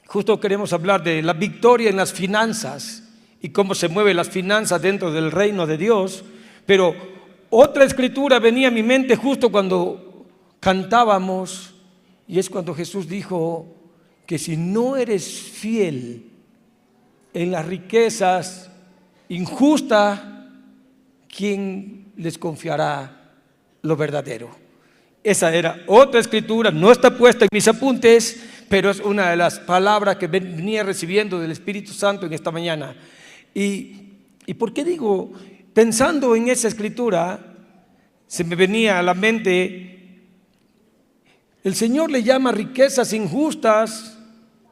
Justo queremos hablar de la victoria en las finanzas y cómo se mueven las finanzas dentro del reino de Dios. Pero otra escritura venía a mi mente justo cuando cantábamos, y es cuando Jesús dijo que si no eres fiel en las riquezas injustas, ¿quién les confiará lo verdadero? Esa era otra escritura, no está puesta en mis apuntes, pero es una de las palabras que venía recibiendo del Espíritu Santo en esta mañana. ¿Y por qué digo? Pensando en esa escritura, se me venía a la mente, el Señor le llama riquezas injustas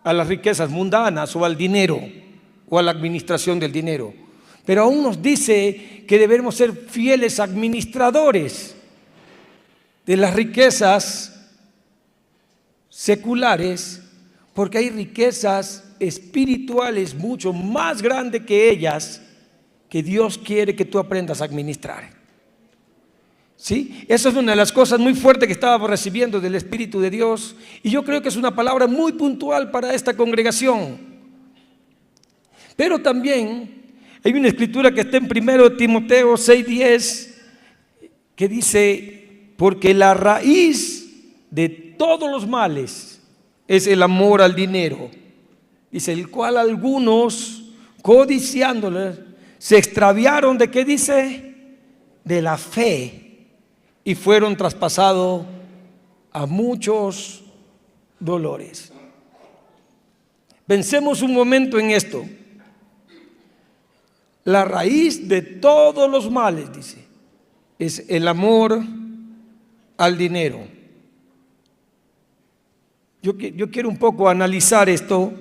a las riquezas mundanas o al dinero o a la administración del dinero. Pero aún nos dice que debemos ser fieles administradores de las riquezas seculares, porque hay riquezas espirituales mucho más grandes que ellas, que Dios quiere que tú aprendas a administrar. ¿Sí? Esa es una de las cosas muy fuertes que estábamos recibiendo del Espíritu de Dios, y yo creo que es una palabra muy puntual para esta congregación. Pero también hay una escritura que está en 1 Timoteo 6:10 que dice: porque la raíz de todos los males es el amor al dinero. Dice, el cual algunos, codiciándole, se extraviaron ¿de qué dice? De la fe, y fueron traspasados a muchos dolores. Pensemos un momento en esto. La raíz de todos los males, dice, es el amor al dinero. Yo quiero un poco analizar esto.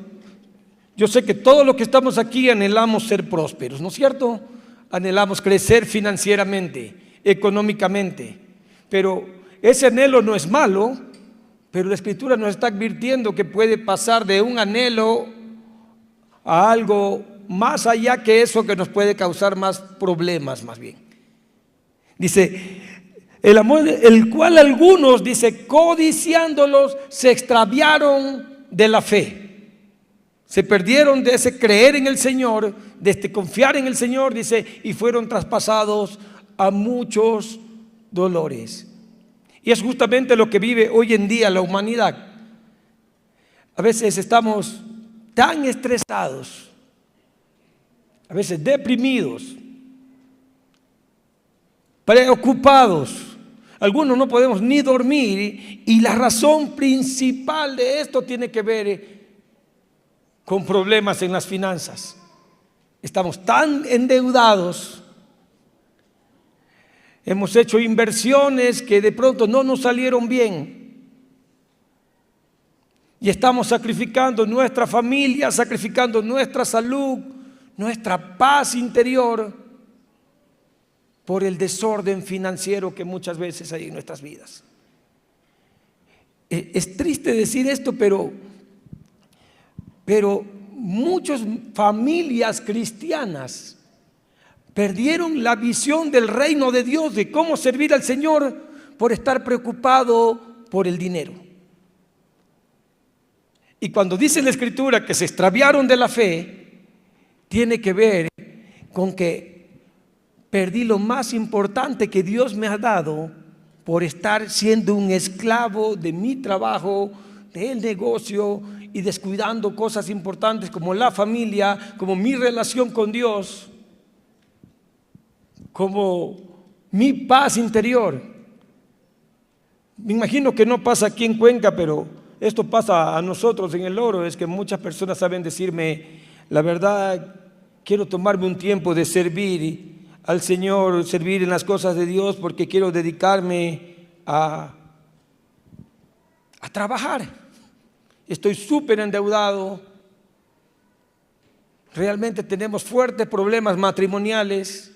Yo sé que todos los que estamos aquí anhelamos ser prósperos, ¿no es cierto? Anhelamos crecer financieramente, económicamente, pero ese anhelo no es malo, pero la Escritura nos está advirtiendo que puede pasar de un anhelo a algo más allá que eso, que nos puede causar más problemas más bien. Dice, el amor, el cual algunos, dice, codiciándolos, se extraviaron de la fe. Se perdieron de ese creer en el Señor, de este confiar en el Señor, dice, y fueron traspasados a muchos dolores. Y es justamente lo que vive hoy en día la humanidad. A veces estamos tan estresados, a veces deprimidos, preocupados. Algunos no podemos ni dormir, y la razón principal de esto tiene que ver con problemas en las finanzas. Estamos tan endeudados, hemos hecho inversiones que de pronto no nos salieron bien, y estamos sacrificando nuestra familia, sacrificando nuestra salud, nuestra paz interior, por el desorden financiero que muchas veces hay en nuestras vidas. Es triste decir esto, pero muchas familias cristianas perdieron la visión del reino de Dios, de cómo servir al Señor, por estar preocupado por el dinero. Y cuando dice la Escritura que se extraviaron de la fe, tiene que ver con que perdí lo más importante que Dios me ha dado por estar siendo un esclavo de mi trabajo, del negocio, y descuidando cosas importantes como la familia, como mi relación con Dios, como mi paz interior. Me imagino que no pasa aquí en Cuenca, pero esto pasa a nosotros en El Oro. Es que muchas personas saben decirme, la verdad, quiero tomarme un tiempo de servir al Señor, servir en las cosas de Dios, porque quiero dedicarme a trabajar. Estoy súper endeudado. Realmente tenemos fuertes problemas matrimoniales.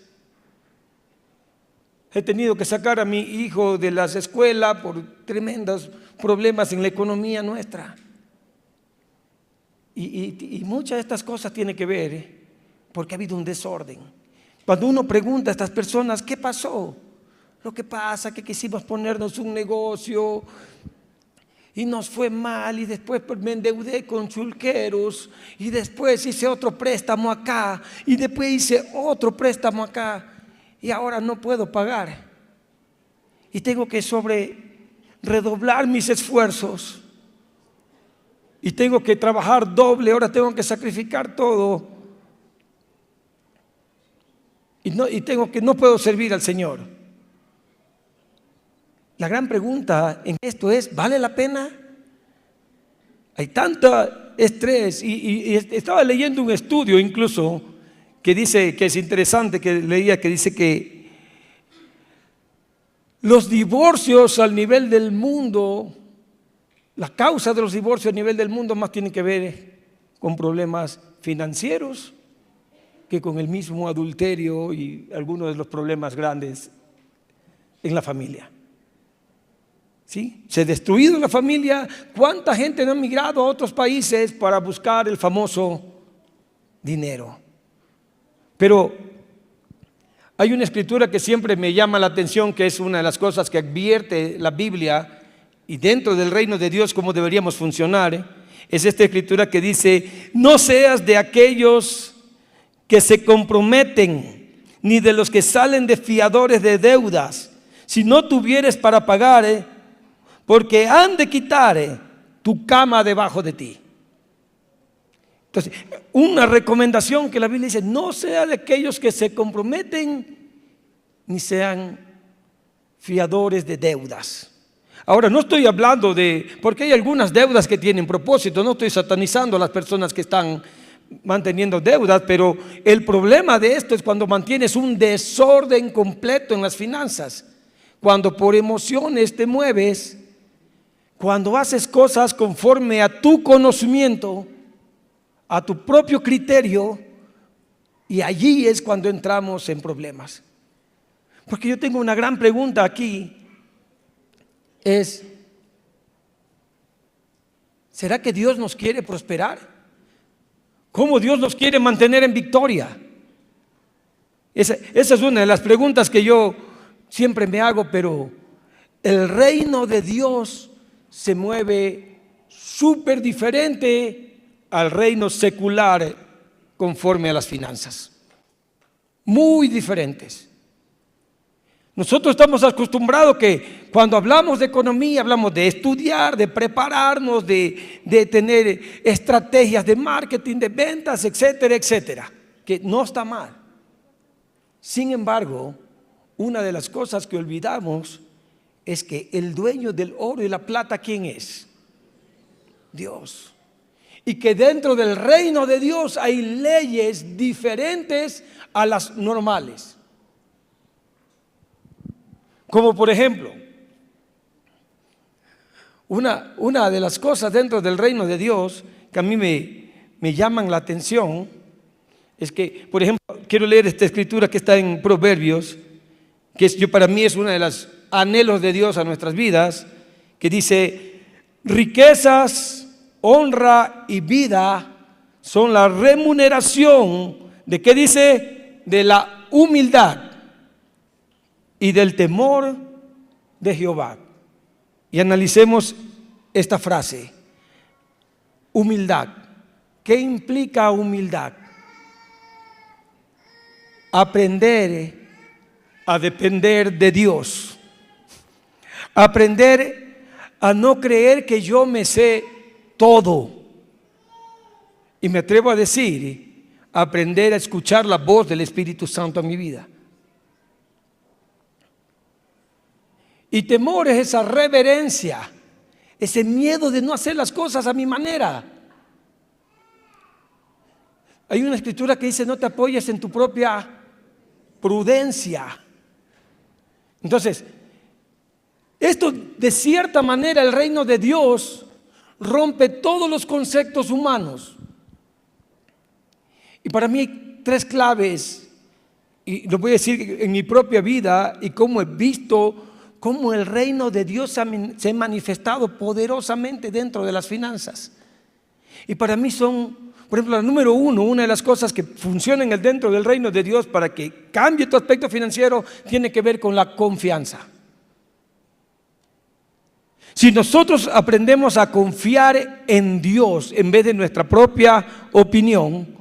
He tenido que sacar a mi hijo de las escuelas por tremendos problemas en la economía nuestra. Y muchas de estas cosas tienen que ver porque ha habido un desorden. Cuando uno pregunta a estas personas, ¿qué pasó? Lo que pasa es que quisimos ponernos un negocio y nos fue mal, y después pues, me endeudé con chulqueros, y después hice otro préstamo acá, y después hice otro préstamo acá, y ahora no puedo pagar. Y tengo que redoblar mis esfuerzos, y tengo que trabajar doble, ahora tengo que sacrificar todo, y no puedo servir al Señor. La gran pregunta en esto es, ¿vale la pena? Hay tanto estrés y estaba leyendo un estudio incluso que dice, que es interesante, que leía, que dice que los divorcios al nivel del mundo, la causa de los divorcios a nivel del mundo más tienen que ver con problemas financieros que con el mismo adulterio y algunos de los problemas grandes en la familia. ¿Sí? Se ha destruido la familia. ¿Cuánta gente no ha migrado a otros países para buscar el famoso dinero? Pero hay una escritura que siempre me llama la atención, que es una de las cosas que advierte la Biblia y dentro del reino de Dios cómo deberíamos funcionar. Es esta escritura que dice: no seas de aquellos que se comprometen, ni de los que salen de fiadores de deudas, si no tuvieres para pagar, porque han de quitar tu cama debajo de ti. Entonces, una recomendación que la Biblia dice: no sea de aquellos que se comprometen, ni sean fiadores de deudas. Ahora, no estoy hablando porque hay algunas deudas que tienen propósito, no estoy satanizando a las personas que están manteniendo deudas, pero el problema de esto es cuando mantienes un desorden completo en las finanzas, cuando por emociones te mueves, cuando haces cosas conforme a tu conocimiento, a tu propio criterio, y allí es cuando entramos en problemas. Porque yo tengo una gran pregunta aquí, es: ¿será que Dios nos quiere prosperar? ¿Cómo Dios nos quiere mantener en victoria? Esa es una de las preguntas que yo siempre me hago, pero el reino de Dios se mueve súper diferente al reino secular conforme a las finanzas. Muy diferentes. Nosotros estamos acostumbrados que cuando hablamos de economía hablamos de estudiar, de prepararnos, de tener estrategias de marketing, de ventas, etcétera, etcétera, que no está mal. Sin embargo, una de las cosas que olvidamos es que el dueño del oro y la plata, ¿quién es? Dios. Y que dentro del reino de Dios hay leyes diferentes a las normales. Como por ejemplo, una de las cosas dentro del reino de Dios que a mí me llaman la atención es que, por ejemplo, quiero leer esta escritura que está en Proverbios, que para mí es una de las anhelos de Dios a nuestras vidas, que dice: riquezas, honra y vida son la remuneración de, ¿qué dice? De la humildad y del temor de Jehová. Y analicemos esta frase: humildad. ¿Qué implica humildad? Aprender a depender de Dios. Aprender a no creer que yo me sé todo. Y me atrevo a decir, aprender a escuchar la voz del Espíritu Santo en mi vida. Y temor es esa reverencia, ese miedo de no hacer las cosas a mi manera. Hay una escritura que dice: no te apoyes en tu propia prudencia. Entonces, esto de cierta manera, el reino de Dios rompe todos los conceptos humanos. Y para mí hay tres claves, y lo voy a decir en mi propia vida y cómo he visto cómo el reino de Dios se ha manifestado poderosamente dentro de las finanzas. Y para mí son, por ejemplo, la número uno, una de las cosas que funcionan dentro del reino de Dios para que cambie tu aspecto financiero, tiene que ver con la confianza. Si nosotros aprendemos a confiar en Dios en vez de nuestra propia opinión,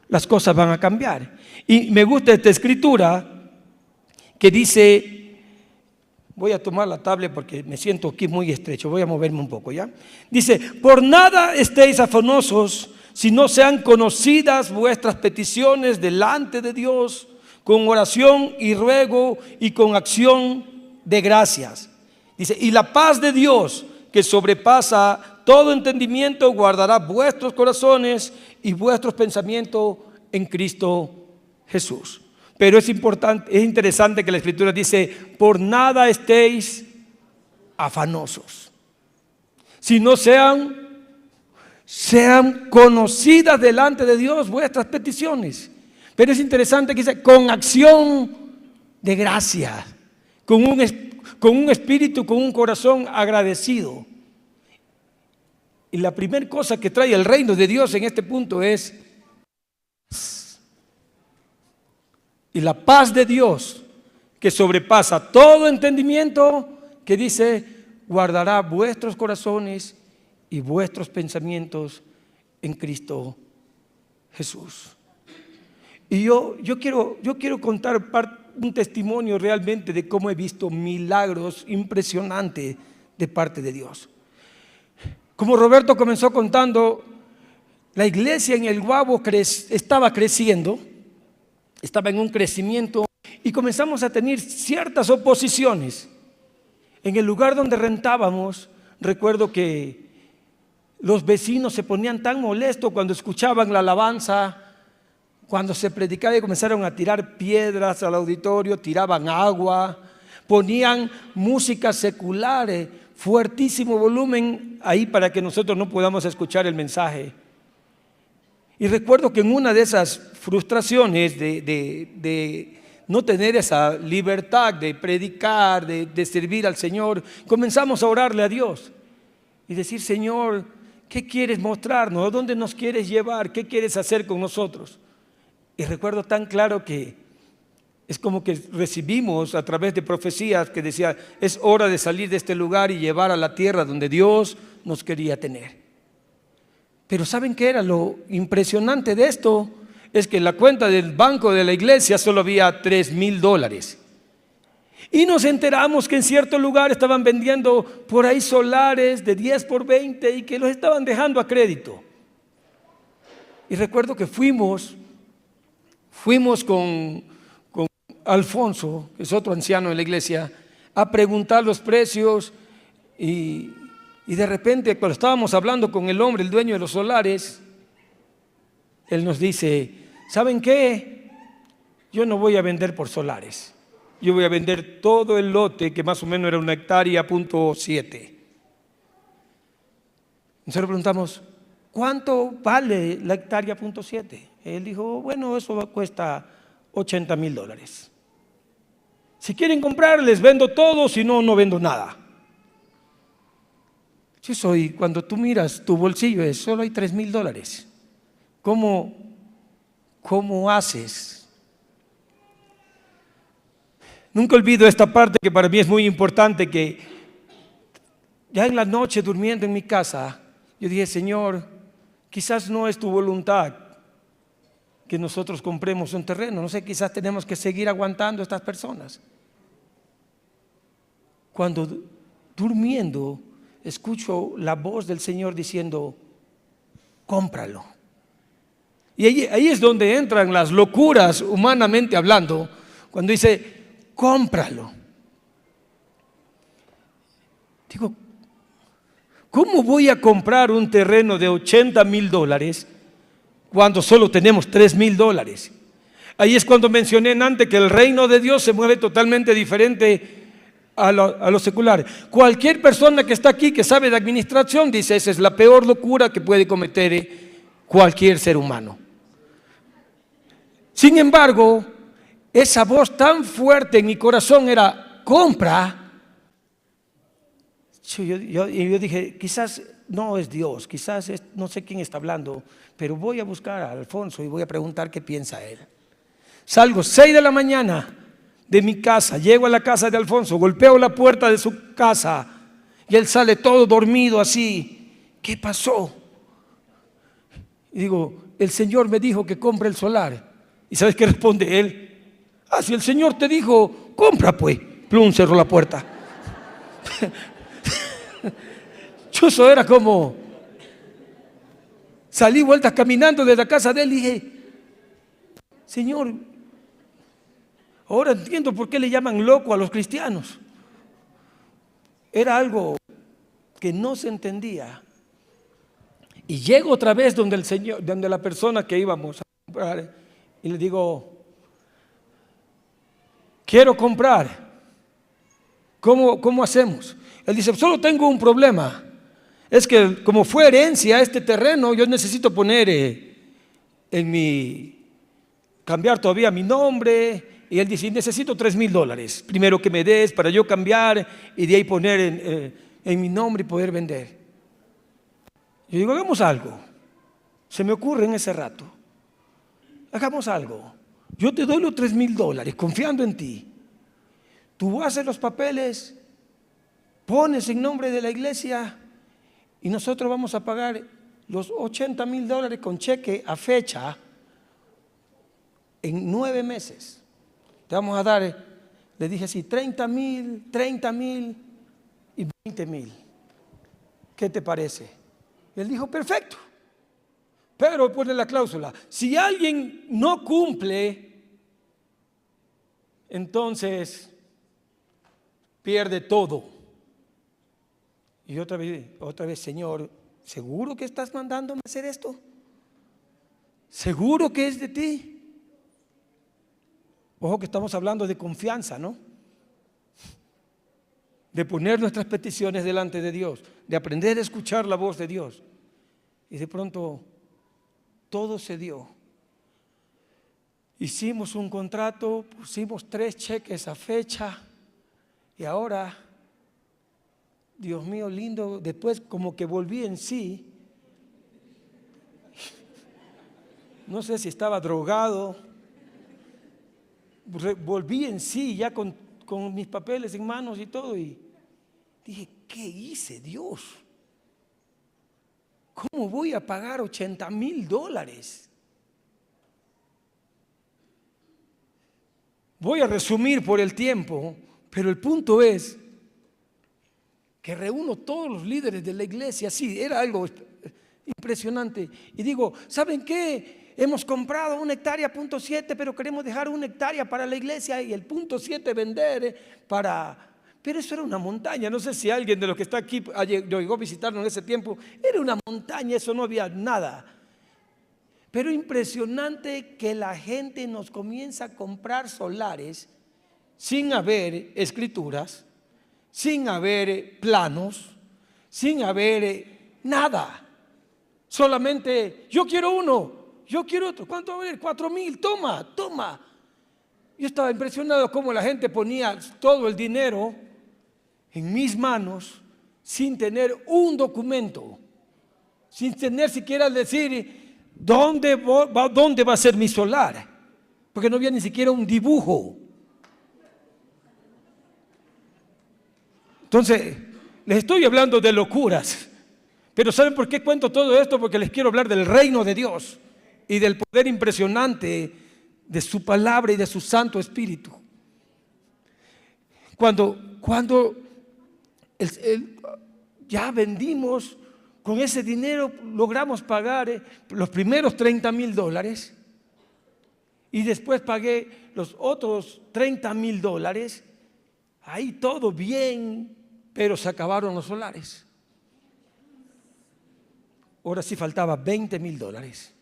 las cosas van a cambiar. Y me gusta esta escritura que dice, voy a tomar la tablet porque me siento aquí muy estrecho, voy a moverme un poco, ¿ya? Dice, por nada estéis afanosos, si no sean conocidas vuestras peticiones delante de Dios, con oración y ruego y con acción de gracias. Dice, y la paz de Dios, que sobrepasa todo entendimiento, guardará vuestros corazones y vuestros pensamientos en Cristo Jesús. Pero es importante, es interesante que la Escritura dice, por nada estéis afanosos, si no sean conocidas delante de Dios vuestras peticiones. Pero es interesante que dice, con acción de gracia, con un espíritu, con un corazón agradecido. Y la primera cosa que trae el reino de Dios en este punto es, y la paz de Dios, que sobrepasa todo entendimiento, que dice, guardará vuestros corazones y vuestros pensamientos en Cristo Jesús. Y yo quiero contar un testimonio realmente de cómo he visto milagros impresionantes de parte de Dios. Como Roberto comenzó contando, la iglesia en el Guabo estaba creciendo, estaba en un crecimiento y comenzamos a tener ciertas oposiciones. En el lugar donde rentábamos, recuerdo que los vecinos se ponían tan molestos cuando escuchaban la alabanza, cuando se predicaba, y comenzaron a tirar piedras al auditorio, tiraban agua, ponían música secular, fuertísimo volumen ahí para que nosotros no podamos escuchar el mensaje. Y recuerdo que en una de esas frustraciones de no tener esa libertad de predicar, de servir al Señor, comenzamos a orarle a Dios y decir, Señor, ¿qué quieres mostrarnos? ¿A dónde nos quieres llevar? ¿Qué quieres hacer con nosotros? Y recuerdo tan claro que es como que recibimos a través de profecías que decía, es hora de salir de este lugar y llevar a la tierra donde Dios nos quería tener. Pero ¿saben qué era lo impresionante de esto? Es que en la cuenta del banco de la iglesia solo había $3,000. Y nos enteramos que en cierto lugar estaban vendiendo por ahí solares de 10 por 20 y que los estaban dejando a crédito. Y recuerdo que fuimos con Alfonso, que es otro anciano de la iglesia, a preguntar los precios y de repente cuando estábamos hablando con el hombre, el dueño de los solares, él nos dice, ¿saben qué? Yo no voy a vender por solares, yo voy a vender todo el lote que más o menos era 1,7 hectáreas. Nosotros preguntamos, ¿cuánto vale la 1,7 hectáreas? Él dijo, bueno, eso cuesta $80,000. Si quieren comprar, les vendo todo, si no, no vendo nada. Cuando tú miras tu bolsillo, solo hay $3,000. ¿Cómo haces? Nunca olvido esta parte que para mí es muy importante, que ya en la noche durmiendo en mi casa, yo dije, Señor, quizás no es tu voluntad que nosotros compremos un terreno, no sé, quizás tenemos que seguir aguantando a estas personas. Cuando durmiendo escucho la voz del Señor diciendo, cómpralo. Y ahí es donde entran las locuras humanamente hablando, cuando dice, cómpralo. Digo, ¿cómo voy a comprar un terreno de $80,000 cuando solo tenemos $3,000? Ahí es cuando mencioné antes que el reino de Dios se mueve totalmente diferente a lo secular. Cualquier persona que está aquí que sabe de administración dice, esa es la peor locura que puede cometer cualquier ser humano. Sin embargo, esa voz tan fuerte en mi corazón era, compra. Yo dije, quizás no es Dios, quizás no sé quién está hablando, pero voy a buscar a Alfonso y voy a preguntar qué piensa él. Salgo 6 de la mañana de mi casa, llego a la casa de Alfonso, golpeo la puerta de su casa Y él sale todo dormido así. ¿Qué pasó? Y digo, el Señor me dijo que compre el solar. ¿Y sabes qué responde él? Ah, si el Señor te dijo, compra pues. Plum, cerró la puerta. Yo eso era como, salí vueltas caminando de la casa de él y dije, Señor, ahora entiendo por qué le llaman loco a los cristianos. Era algo que no se entendía. Y llego otra vez donde el Señor, donde la persona que íbamos a comprar, y le digo, quiero comprar. ¿Cómo hacemos? Él dice, solo tengo un problema. Es que como fue herencia este terreno, yo necesito poner cambiar todavía mi nombre. Y él dice, necesito $3,000. Primero que me des para yo cambiar y de ahí poner en mi nombre y poder vender. Yo digo, hagamos algo. Se me ocurre en ese rato. Hagamos algo. Yo te doy los $3,000 confiando en ti. Tú haces los papeles, pones en nombre de la iglesia y nosotros vamos a pagar los $80,000 con cheque a fecha en 9 meses. Te vamos a dar, le dije así, 30,000 y 20,000. ¿Qué te parece? Él dijo, perfecto. Pero pone la cláusula, si alguien no cumple, entonces pierde todo. Y otra vez, Señor, ¿seguro que estás mandándome a hacer esto? ¿Seguro que es de ti? Ojo que estamos hablando de confianza, ¿no? De poner nuestras peticiones delante de Dios, de aprender a escuchar la voz de Dios. Y de pronto todo se dio. Hicimos un contrato, pusimos 3 cheques a fecha y ahora, Dios mío lindo, después como que volví en sí. No sé si estaba drogado. Volví en sí ya con mis papeles en manos y todo y dije, ¿qué hice, Dios? ¿Cómo voy a pagar $80,000? Voy a resumir por el tiempo, pero el punto es que reúno todos los líderes de la iglesia. Sí, era algo impresionante. Y digo, ¿saben qué? Hemos comprado 1 hectárea, .7, pero queremos dejar 1 hectárea para la iglesia y el .7 vender para... Pero eso era una montaña. No sé si alguien de los que está aquí llegó a visitarnos en ese tiempo. Era una montaña, eso no había nada. Pero impresionante que la gente nos comienza a comprar solares sin haber escrituras, sin haber planos, sin haber nada. Solamente, yo quiero uno, yo quiero otro. ¿Cuánto va a valer? 4,000, toma. Yo estaba impresionado cómo la gente ponía todo el dinero en mis manos sin tener un documento, sin tener siquiera decir dónde va a ser mi solar, porque no había ni siquiera un dibujo. Entonces, les estoy hablando de locuras, pero ¿saben por qué cuento todo esto? Porque les quiero hablar del reino de Dios y del poder impresionante de su palabra y de su Santo Espíritu. Cuando ya vendimos, con ese dinero logramos pagar los primeros $30,000 y después pagué los otros $30,000. Ahí todo bien, pero se acabaron los solares. Ahora sí faltaba $20,000.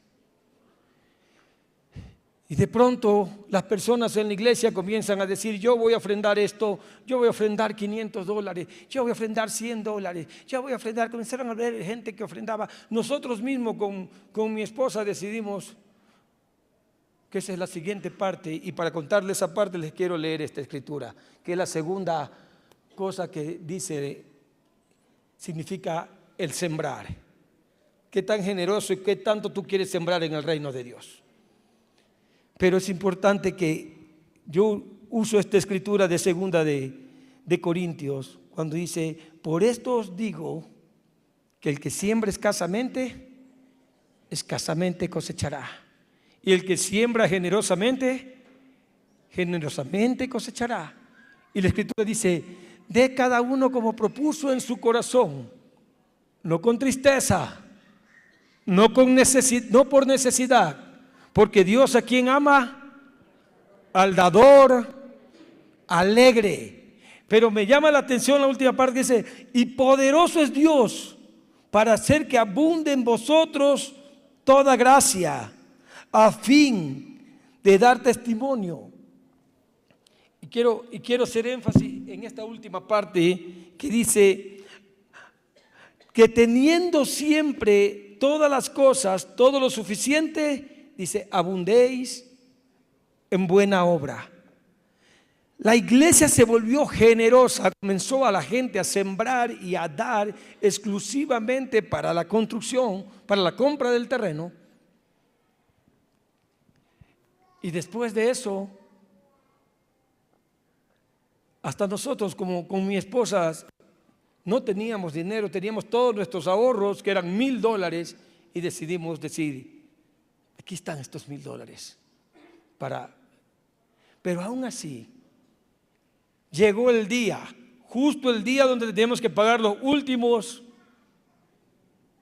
Y de pronto las personas en la iglesia comienzan a decir, yo voy a ofrendar esto, yo voy a ofrendar $500, yo voy a ofrendar $100, yo voy a ofrendar. Comenzaron a ver gente que ofrendaba. Nosotros mismos con mi esposa decidimos que esa es la siguiente parte, y para contarles esa parte les quiero leer esta escritura, que es la segunda cosa que dice, significa el sembrar. Qué tan generoso y qué tanto tú quieres sembrar en el reino de Dios. Pero es importante que yo uso esta escritura de segunda de Corintios cuando dice, por esto os digo que el que siembra escasamente cosechará. Y el que siembra generosamente cosechará. Y la Escritura dice, dé cada uno como propuso en su corazón, no con tristeza, no por necesidad, porque Dios a quien ama, al dador alegre. Pero me llama la atención la última parte que dice, y poderoso es Dios para hacer que abunde en vosotros toda gracia, a fin de dar testimonio. Y quiero hacer énfasis en esta última parte que dice que teniendo siempre todas las cosas, todo lo suficiente, dice, abundéis en buena obra. La iglesia se volvió generosa, comenzó a la gente a sembrar y a dar exclusivamente para la construcción, para la compra del terreno. Y después de eso, hasta nosotros como con mi esposa no teníamos dinero, teníamos todos nuestros ahorros que eran $1,000 y decidimos decir, aquí están estos $1,000 pero aún así llegó el día, justo el día donde teníamos que pagar los últimos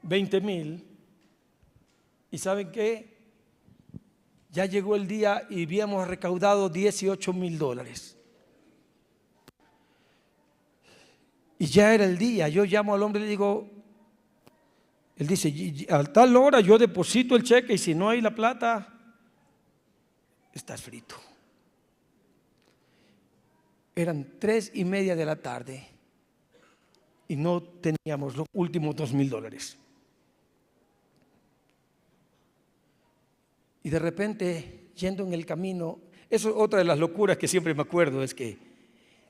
20,000. ¿Y saben qué? Ya llegó el día y habíamos recaudado $18,000. Y ya era el día. Yo llamo al hombre y le digo, él dice, a tal hora yo deposito el cheque y si no hay la plata, estás frito. Eran 3:30 de la tarde y no teníamos los últimos $2,000. Y de repente, yendo en el camino, eso es otra de las locuras que siempre me acuerdo, es que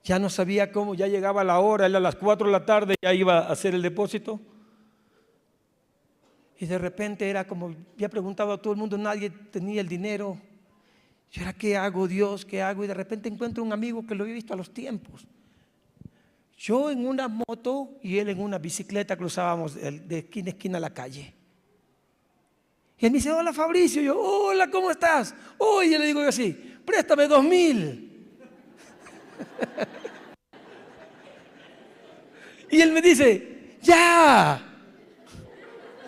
ya no sabía cómo, ya llegaba la hora, era a las 4 de la tarde, ya iba a hacer el depósito. Y de repente era como, ya preguntaba a todo el mundo, nadie tenía el dinero. ¿Y ahora qué hago, Dios? ¿Qué hago? Y de repente encuentro un amigo que lo había visto a los tiempos. Yo en una moto y él en una bicicleta cruzábamos de esquina a esquina la calle. Y él me dice, hola Fabricio. Y yo, hola, ¿cómo estás? Oye, le digo yo así, préstame 2,000. Y él me dice, ya.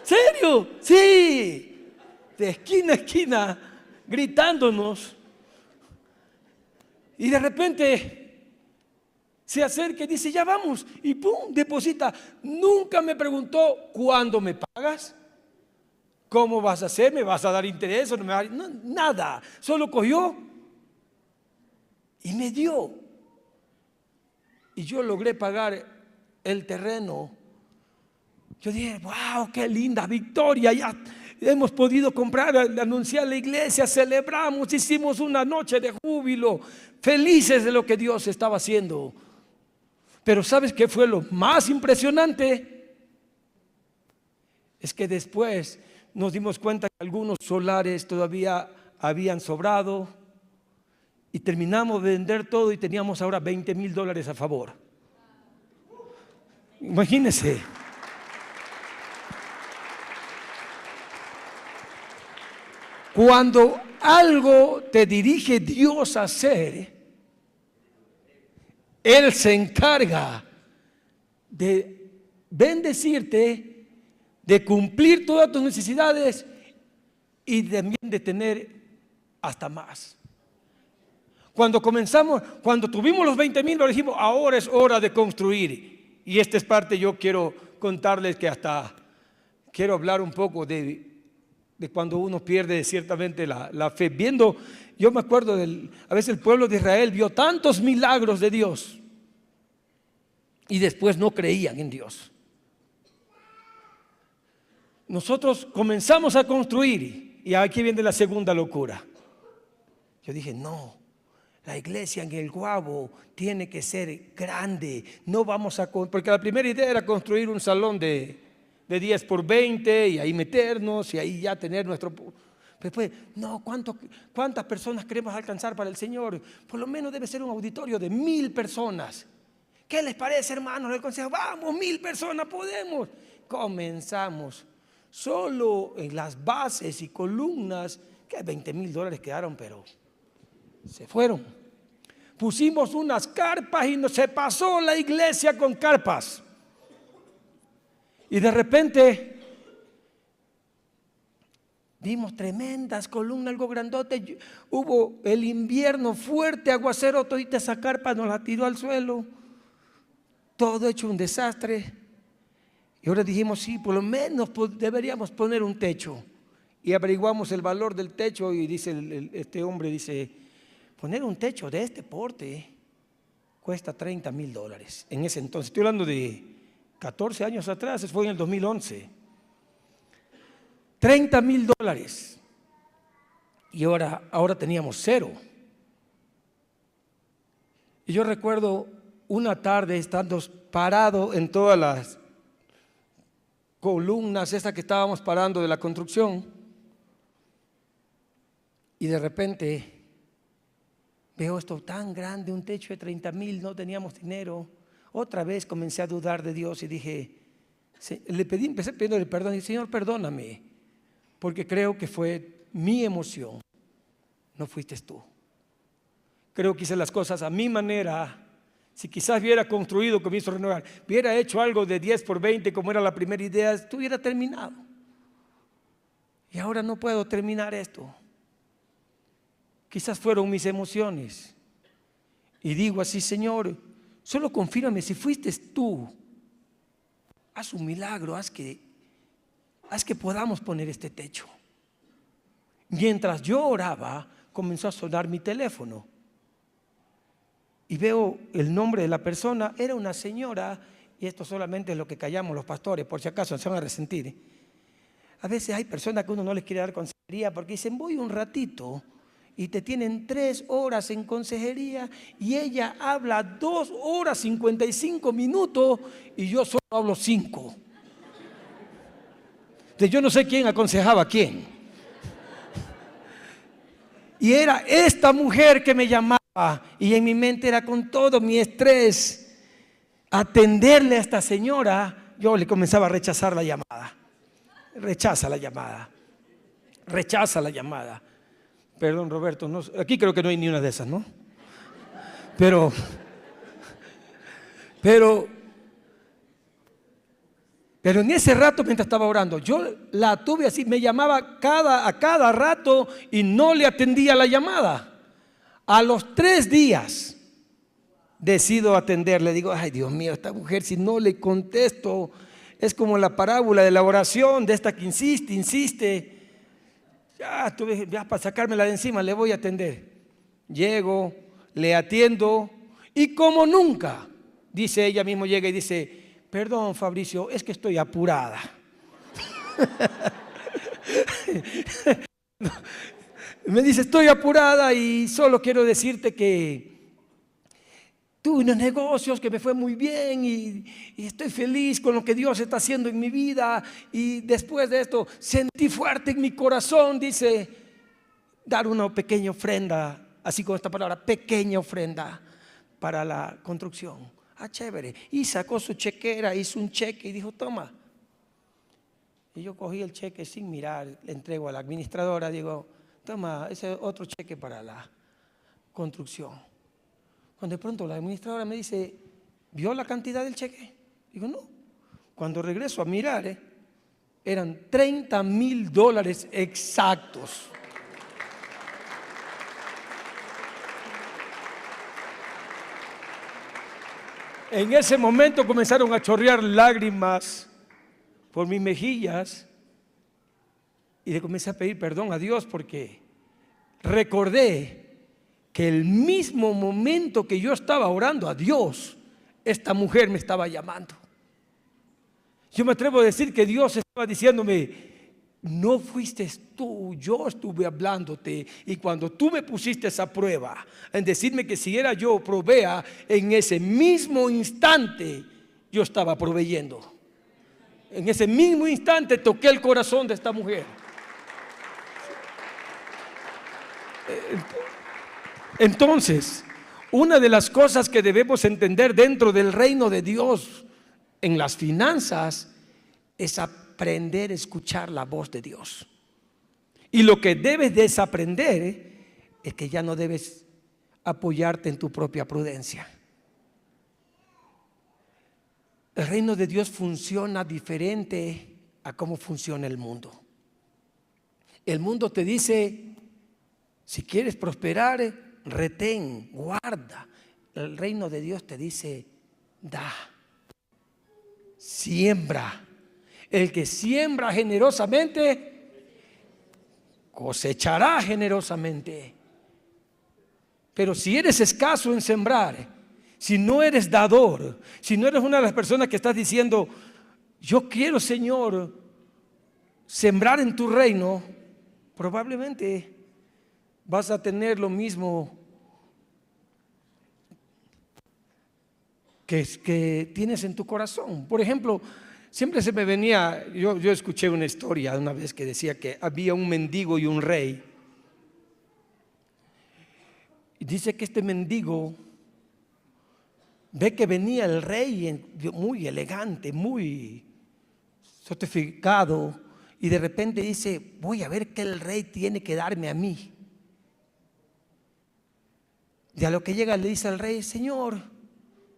¿Serio? Sí. De esquina a esquina, gritándonos. Y de repente se acerca y dice, ya vamos. Y pum, deposita. Nunca me preguntó, ¿cuándo me pagas? ¿Cómo vas a hacer? ¿Me vas a dar interés? ¿O no me vas a... No, nada. Solo cogió y me dio. Y yo logré pagar el terreno. Yo dije, wow, qué linda victoria. Ya hemos podido comprar, anunciar la iglesia, celebramos, hicimos una noche de júbilo, felices de lo que Dios estaba haciendo. Pero ¿sabes qué fue lo más impresionante? Es que después nos dimos cuenta que algunos solares todavía habían sobrado y terminamos de vender todo y teníamos ahora $20,000 a favor. Imagínense. Cuando algo te dirige Dios a hacer, Él se encarga de bendecirte, de cumplir todas tus necesidades y también de tener hasta más. Cuando tuvimos los 20,000, lo dijimos, ahora es hora de construir. Y esta es parte, yo quiero contarles que hasta quiero hablar un poco de cuando uno pierde ciertamente la fe. Yo me acuerdo a veces el pueblo de Israel vio tantos milagros de Dios y después no creían en Dios. Nosotros comenzamos a construir y aquí viene la segunda locura. Yo dije, no, la iglesia en el Guabo tiene que ser grande. No vamos porque la primera idea era construir un salón de 10 por 20 y ahí meternos y ahí ya tener nuestro... Después, no, ¿cuántas personas queremos alcanzar para el Señor? Por lo menos debe ser un auditorio de 1,000 personas. ¿Qué les parece, hermanos? El consejo, vamos, 1000 personas, podemos. Comenzamos. Solo en las bases y columnas, que $20,000 quedaron, pero se fueron. Pusimos unas carpas y se pasó la iglesia con carpas. Y de repente vimos tremendas columnas, algo grandote. Hubo el invierno fuerte, aguacero, todita esa carpa nos la tiró al suelo. Todo hecho un desastre. Y ahora dijimos, sí, por lo menos deberíamos poner un techo. Y averiguamos el valor del techo y dice este hombre, dice, poner un techo de este porte cuesta $30,000. En ese entonces, estoy hablando de 14 años atrás, eso fue en el 2011. $30,000. Y ahora teníamos 0. Y yo recuerdo una tarde estando parado en todas las columnas, estas que estábamos parando de la construcción, y de repente veo esto tan grande, un techo de 30,000, no teníamos dinero. Otra vez comencé a dudar de Dios y dije, empecé pidiéndole perdón y dije, Señor, perdóname, porque creo que fue mi emoción, no fuiste tú. Creo que hice las cosas a mi manera. Si quizás hubiera construido, comienzo a renovar, hubiera hecho algo de 10 por 20 como era la primera idea, estuviera terminado. Y ahora no puedo terminar esto. Quizás fueron mis emociones. Y digo así, Señor, solo confírmame si fuiste tú. Haz un milagro, haz que podamos poner este techo. Mientras yo oraba, comenzó a sonar mi teléfono. Y veo el nombre de la persona, era una señora, y esto solamente es lo que callamos los pastores, por si acaso se van a resentir. A veces hay personas que uno no les quiere dar consejería porque dicen, voy un ratito, y te tienen 3 horas en consejería, y ella habla 2 horas 55 minutos, y yo solo hablo 5. Entonces yo no sé quién aconsejaba a quién. Y era esta mujer que me llamaba. Y en mi mente era con todo mi estrés atenderle a esta señora. Yo le comenzaba a rechazar la llamada. Rechaza la llamada. Rechaza la llamada. Perdón, Roberto, no, aquí creo que no hay ni una de esas, ¿no? Pero en ese rato mientras estaba orando, yo la tuve así, me llamaba a cada rato y no le atendía la llamada. A los 3 días decido atenderle. Digo, ay Dios mío, esta mujer si no le contesto, es como la parábola de la oración, de esta que insiste. Ya para sacármela de encima le voy a atender. Llego, le atiendo y como nunca, dice ella mismo, llega y dice, perdón Fabricio, es que estoy apurada. Me dice, estoy apurada y solo quiero decirte que tuve unos negocios que me fue muy bien y estoy feliz con lo que Dios está haciendo en mi vida, y después de esto sentí fuerte en mi corazón, dice, dar una pequeña ofrenda, así con esta palabra, pequeña ofrenda para la construcción. Chévere. Y sacó su chequera, hizo un cheque y dijo, toma. Y yo cogí el cheque sin mirar, le entrego a la administradora, digo, toma, ese otro cheque para la construcción. Cuando de pronto la administradora me dice, ¿vio la cantidad del cheque? Digo, no. Cuando regreso a mirar, eran $30,000 exactos. En ese momento comenzaron a chorrear lágrimas por mis mejillas y le comencé a pedir perdón a Dios porque recordé que el mismo momento que yo estaba orando a Dios, esta mujer me estaba llamando. Yo me atrevo a decir que Dios estaba diciéndome, no fuiste tú, yo estuve hablándote, y cuando tú me pusiste esa prueba en decirme que si era yo provea, en ese mismo instante yo estaba proveyendo. En ese mismo instante toqué el corazón de esta mujer. Entonces, una de las cosas que debemos entender dentro del reino de Dios en las finanzas es aprender a escuchar la voz de Dios. Y lo que debes desaprender es que ya no debes apoyarte en tu propia prudencia. El reino de Dios funciona diferente a cómo funciona el mundo. El mundo te dice, si quieres prosperar, retén, guarda. El reino de Dios te dice, da, siembra. El que siembra generosamente, cosechará generosamente. Pero si eres escaso en sembrar, si no eres dador, si no eres una de las personas que estás diciendo, yo quiero, Señor, sembrar en tu reino, probablemente vas a tener lo mismo que tienes en tu corazón. Por ejemplo, siempre se me venía, yo escuché una historia una vez que decía que había un mendigo y un rey. Y dice que este mendigo ve que venía el rey muy elegante, muy sofisticado, y de repente dice, voy a ver qué el rey tiene que darme a mí. Y a lo que llega le dice al rey, Señor,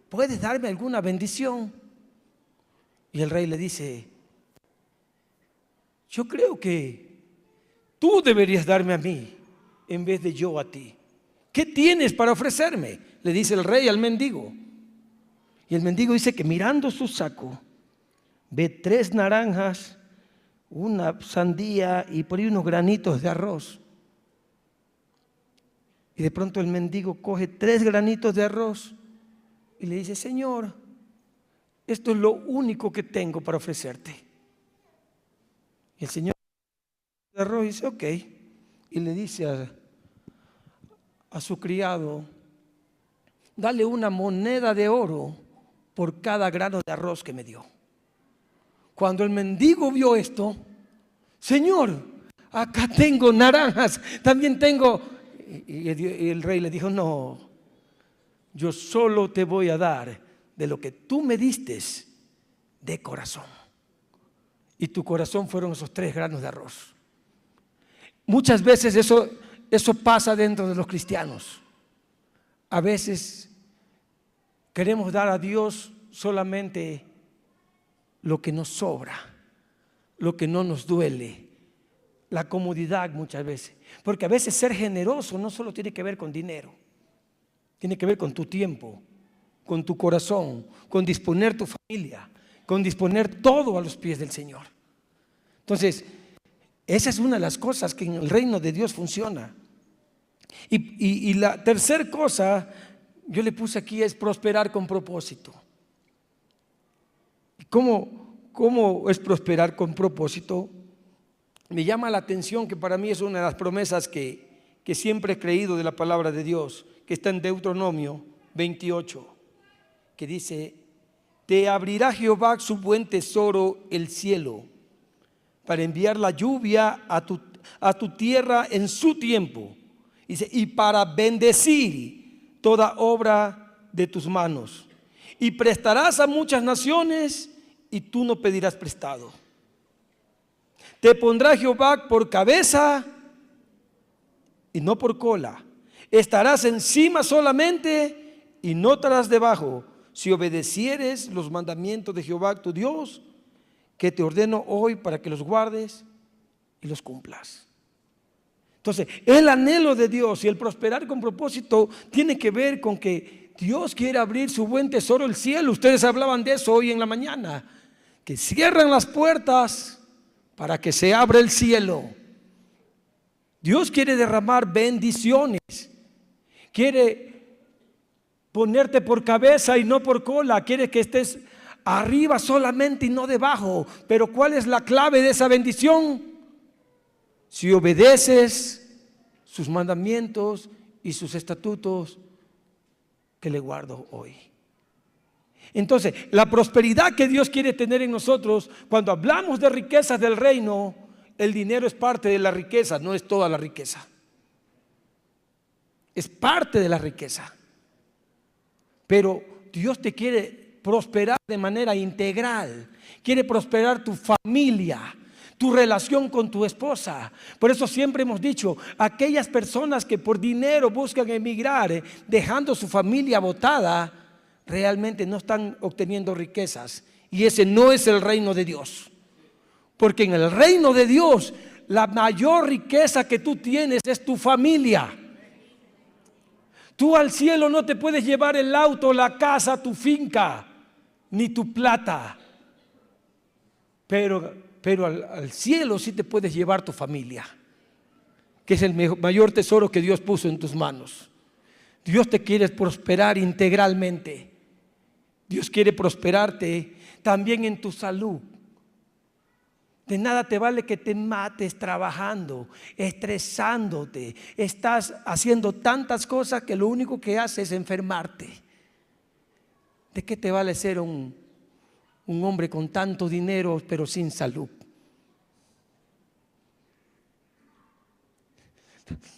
¿puedes darme alguna bendición? Y el rey le dice, yo creo que tú deberías darme a mí en vez de yo a ti. ¿Qué tienes para ofrecerme?, le dice el rey al mendigo. Y el mendigo dice que mirando su saco, ve 3 naranjas, una sandía y por ahí unos granitos de arroz. Y de pronto el mendigo coge 3 granitos de arroz y le dice, Señor, esto es lo único que tengo para ofrecerte. Y el Señor de arroz dice, ok. Y le dice a su criado, dale una moneda de oro por cada grano de arroz que me dio. Cuando el mendigo vio esto, Señor, acá tengo naranjas, también tengo. Y el rey le dijo, no, yo solo te voy a dar de lo que tú me diste de corazón. Y tu corazón fueron esos 3 granos de arroz. Muchas veces eso pasa dentro de los cristianos. A veces queremos dar a Dios solamente lo que nos sobra, lo que no nos duele, la comodidad muchas veces. Porque a veces ser generoso no solo tiene que ver con dinero, tiene que ver con tu tiempo, con tu corazón, con disponer tu familia, con disponer todo a los pies del Señor. Entonces, esa es una de las cosas que en el reino de Dios funciona. Y la tercera cosa, yo le puse aquí, es prosperar con propósito. ¿Cómo es prosperar con propósito? Me llama la atención que para mí es una de las promesas que siempre he creído de la palabra de Dios, que está en Deuteronomio 28, que dice, te abrirá Jehová su buen tesoro, el cielo, para enviar la lluvia a tu tierra en su tiempo. Dice, y para bendecir toda obra de tus manos. Y prestarás a muchas naciones y tú no pedirás prestado. Te pondrá Jehová por cabeza y no por cola. Estarás encima solamente y no estarás debajo, si obedecieres los mandamientos de Jehová tu Dios, que te ordeno hoy para que los guardes y los cumplas. Entonces, el anhelo de Dios y el prosperar con propósito tiene que ver con que Dios quiere abrir su buen tesoro, el cielo. Ustedes hablaban de eso hoy en la mañana, que cierran las puertas para que se abra el cielo. Dios quiere derramar bendiciones, quiere ponerte por cabeza y no por cola, quiere que estés arriba solamente y no debajo. Pero ¿cuál es la clave de esa bendición? Si obedeces sus mandamientos y sus estatutos que le guardo hoy. Entonces, la prosperidad que Dios quiere tener en nosotros, cuando hablamos de riquezas del reino, el dinero es parte de la riqueza, no es toda la riqueza. Es parte de la riqueza. Pero Dios te quiere prosperar de manera integral. Quiere prosperar tu familia, tu relación con tu esposa. Por eso siempre hemos dicho, aquellas personas que por dinero buscan emigrar, dejando su familia botada, realmente no están obteniendo riquezas. Y ese no es el reino de Dios. Porque en el reino de Dios, la mayor riqueza que tú tienes es tu familia. Tú al cielo no te puedes llevar el auto, la casa, tu finca, ni tu plata. Pero al cielo sí te puedes llevar tu familia, que es el mayor tesoro que Dios puso en tus manos. Dios te quiere prosperar integralmente. Dios quiere prosperarte también en tu salud. De nada te vale que te mates trabajando, estresándote. Estás haciendo tantas cosas que lo único que haces es enfermarte. ¿De qué te vale ser un hombre con tanto dinero pero sin salud?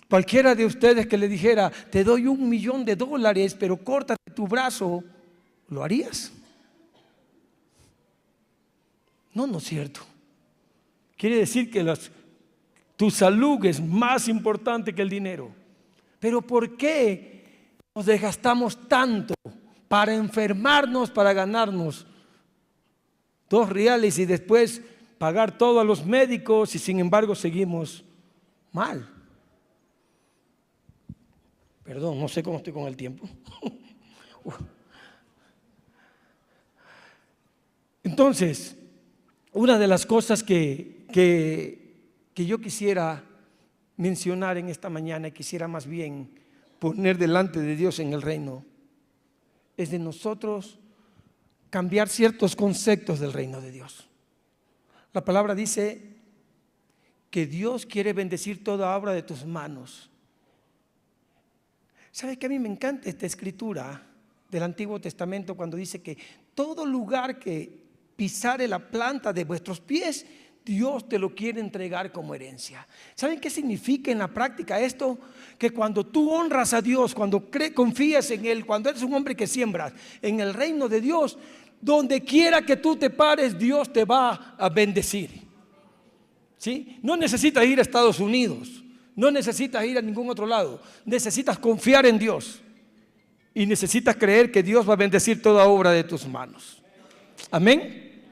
Cualquiera de ustedes que le dijera, te doy $1.000.000, pero córtate tu brazo, ¿lo harías? No, no es cierto. Quiere decir que tu salud es más importante que el dinero. Pero ¿por qué nos desgastamos tanto para enfermarnos, para ganarnos $2 y después pagar todo a los médicos y sin embargo seguimos mal? Perdón, no sé cómo estoy con el tiempo. Entonces, una de las cosas que yo quisiera mencionar en esta mañana, y quisiera más bien poner delante de Dios en el reino, es de nosotros cambiar ciertos conceptos del reino de Dios. La palabra dice que Dios quiere bendecir toda obra de tus manos. ¿Sabe que a mí me encanta esta escritura del Antiguo Testamento cuando dice que todo lugar que pisare la planta de vuestros pies, Dios te lo quiere entregar como herencia? ¿Saben qué significa en la práctica esto? Que cuando tú honras a Dios, cuando confías en Él, cuando eres un hombre que siembras en el reino de Dios, donde quiera que tú te pares, Dios te va a bendecir. ¿Sí? No necesitas ir a Estados Unidos, no necesitas ir a ningún otro lado. Necesitas confiar en Dios y necesitas creer que Dios va a bendecir toda obra de tus manos. Amén.